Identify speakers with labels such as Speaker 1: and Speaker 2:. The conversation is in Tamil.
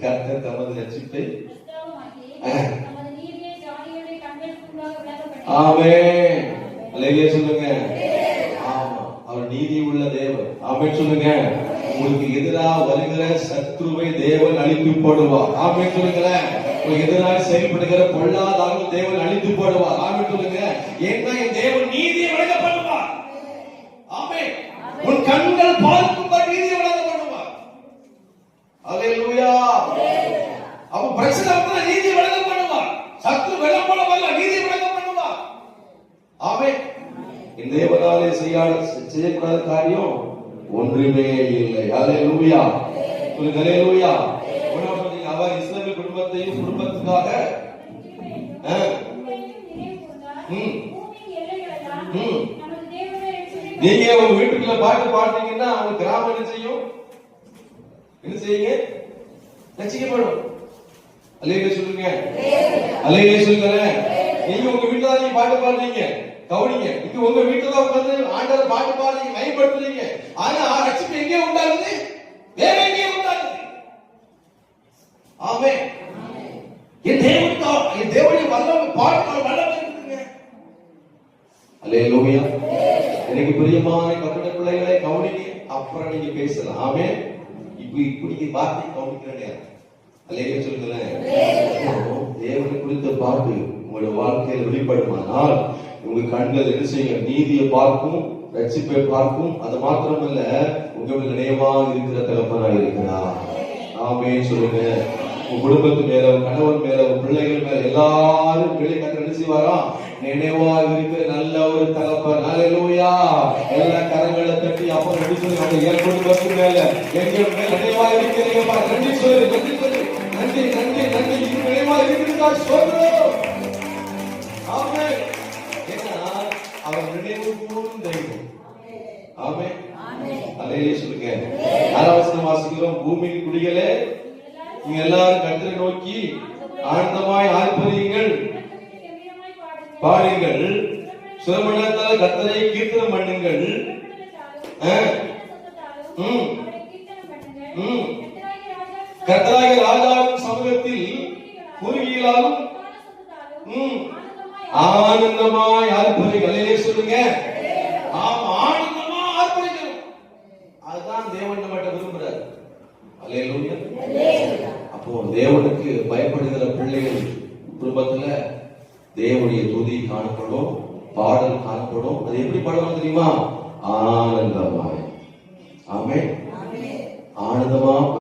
Speaker 1: கர்த்தர் தமது ரட்சிப்பை ஆமென். அல்லேலூயா சொல்லுங்க. ஆமா, அவர் நீதி உள்ள தேவன். ஆமென் சொல்லுங்க. உங்களுக்கு எதிராக வருகிற சத்ருவை தேவன் அழித்து போடுவார். ஆமென் சொல்லுங்களேன். எதிராக செயல்படுகிற பொல்லாதார்கள் தேவன் அழித்து போடுவார். ஆமென் சொல்லுங்க. ஏன்னா என் தேவன் நீதியை வழங்க பண்ணுவார். ஆமென். உன் கண்கள் பார்க்கும்படி நீதியை வழங்க பண்ணுவார். அல்லேலூயா. அப்ப பிரச்சனை வந்து நீதியை வழங்க பண்ணுவார். சத்ரு வெல்ல போல வரல, நீதியை வழங்க பண்ணுவார். ஆமென். இந்த தேவனாலே செய்யக்கூடாத காரியம் ஒன்றுமே இல்லை. அல்லேலூயா. சொல்லுங்க அல்லேலூயா. அவர் இஸ்ரவேல் குடும்பத்தையும் குடும்பத்துக்காக நீங்க உங்க வீட்டுக்குள்ள பாட்டு பாடுறீங்கன்னா அவங்க கிராமம் என்ன செய்யும்? என்ன செய்யுங்க? ரட்சிக்கப்படும். அல்லேலூயா சொல்லுங்க. அல்லேலூயா சொல்லுங்க. நீங்க உங்க வீட்டுல நீங்க பாட்டு பாடுறீங்க, கவனிங்க. நீங்க உங்க வீட்டுல உட்கார்ந்து ஆண்டவர் பாட்டு பாடுறீங்க, மைப்படுத்துறீங்க. ஆனா ரட்சிப்பு எங்கே உண்டாகுது? வேற எங்கே உண்டாகுது? ஆமென். என் தேவனுடைய வல்லமை பாடுகிற வல்லமை இருக்குங்க. அல்லேலூயா. எனக்கு பிரியமான கர்த்தருடைய பிள்ளைகளை கவனிங்க, அப்புறம் நீங்க பேசலாம். ஆமென். இப்படி வார்த்தை கவனிக்கிறேன். அல்லேலூயா சொல்லுங்களேன். தேவனை குறித்த பாட்டு உங்களுடைய வாழ்க்கையில் வெளிப்படுமானால் உங்க கண்கள் என்ன செய்யும்? நீதியை பார்க்கும், ரட்சிப்பை பார்க்கும். அது மாத்திரமல்ல, உங்களுக்கு நினைவாக இருக்கிற தகப்பனாக இருக்கிறார். ஆமென் சொல்லுங்க. உங்க குடும்பத்து மேல, உங்க கணவன் மேல, உங்க பிள்ளைகள் மேல எல்லாரும் வெளியே கற்று என்ன செய்வாராம்? நினைவாக இருக்கிற நல்ல ஒரு தகப்பன். அல்லேலூயா. எல்லா கரங்களை தட்டி அப்புறம் எப்படி சொல்லி என் குடும்பத்து மேல எங்க மேல நினைவாக இருக்கிறீங்க. நன்றி சொல்லு, நன்றி சொல்லு, நன்றி நன்றி நன்றி. இது நினைவாக இருக்கிறதா சொல்றோம். ஆமென். ஏன்னா அவர் நினைவு கூறும் தெய்வம். ஆமென். அல்லேலூயா சொல்லுங்க. 6வது வசனம் வாசிக்கிறோம். பூமியின் குடிகளே, நீங்க எல்லாரும் கர்த்தரை நோக்கி ஆனந்தமாய் ஆர்ப்பரியுங்கள், பாடுங்கள், சுரமண்டலத்தால் கர்த்தரை கீர்த்தனம் பண்ணுங்கள். கர்த்தராகிய ராஜாவின் சமூகத்தில் குருவிகளாலும் ஆனந்தமாய் ஆர்ப்பரியுங்கள். அல்லேலூயா சொல்லுங்க. ஆமா, ஆனந்தமா ஆர்ப்பரிக்கணும். அதுதான் தேவன் நம்மகிட்ட விரும்புறாரு. அல்லேலூயா. அப்போ தேவனுக்கு பயப்படுகிற பிள்ளைகள் குடும்பத்துல தேவனுடைய துதி காணப்படும், பாடல் காணப்படும். அது எப்படி பாடணும் தெரியுமா? ஆனந்தமாய். ஆமென். ஆனந்தமா